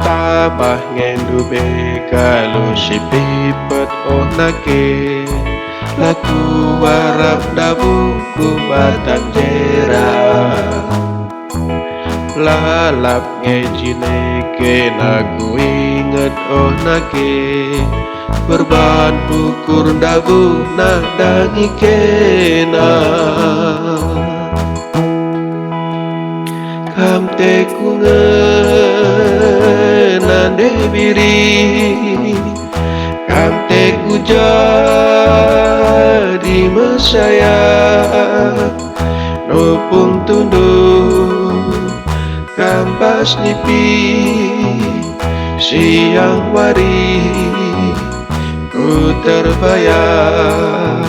Tabah ngendube kalau si pipet onake laku warap dabuku batang jera lalap ngejineke naku inget onake berban ukur dabu nadangi kena kamte nande biri kamte ku jadi mesaya nopung tunduk kampas nipi siang wari ku terbayang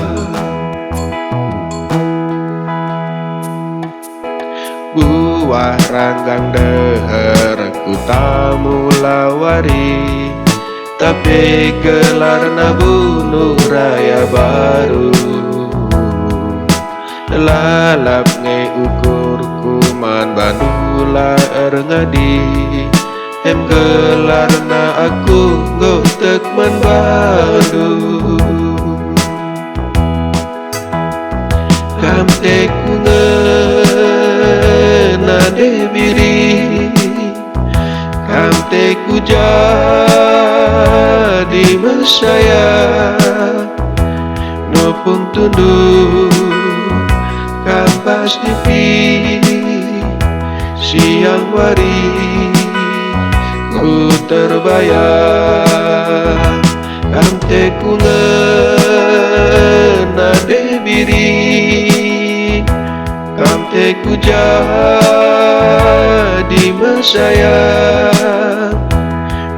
buah ranggang deher ku tamu lawari tapi gelar nabunuh raya baru lalap nge ukur kuman bandula ngadi em gelar na aku gotek man bandu kamte ku nade biri kamte ku jadi mesaya nopung tunduk kampas dipi siang wari ku terbayang kamte ku nade biri kamte ku jadi mesaya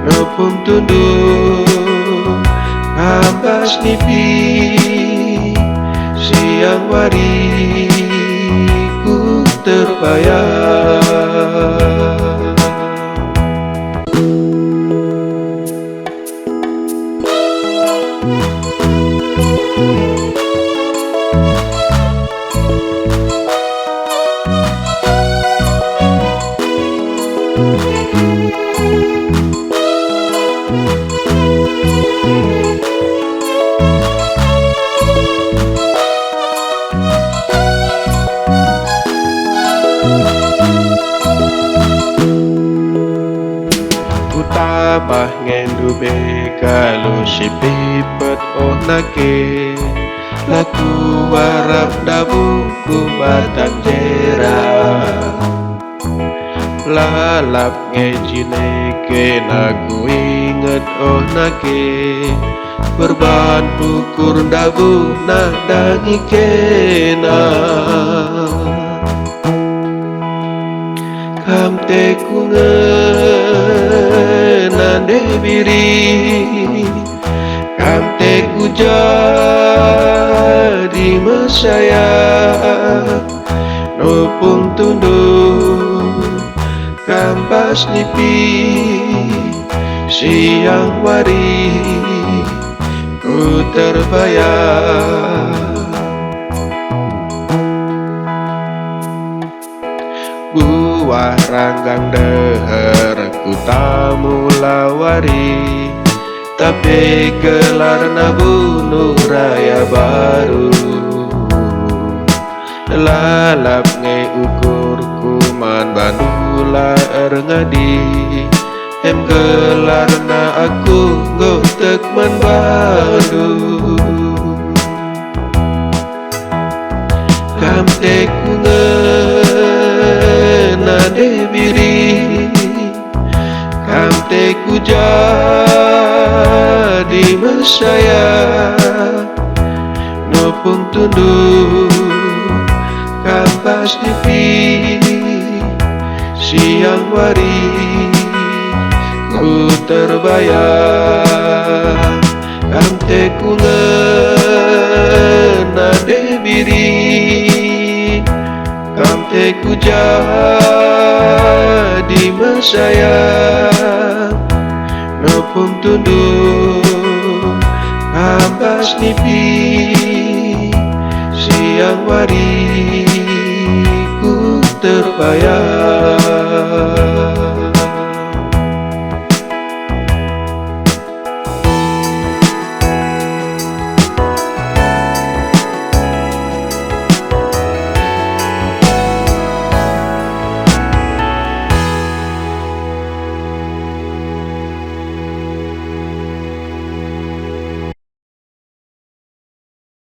nopung tunduk kampas nipi siang wari ku terbayang Tabah ngendube kalau si pipet onake laku warap dabuku batang jera lalap ngejineke naku inget onake berban ukur dabu nadangi kena kamte ku nande biri kamte ku jadi mesaya nopung tunduk kampas nipi siang wari ku terbayang buah ranggang deher ku tamu lawari tapi gelar nabunuh raya baru lalap nge ukur kuman bandula ngadi em gelar na aku gotek man bandu kamte ku nade biri kamte ku jadi mesaya nopung tunduk kampas dipi siang wari ku terbayang kamte ku nade biri kamte ku jadi mesaya nopung tunduk kampas nipi siang wari ku terbayang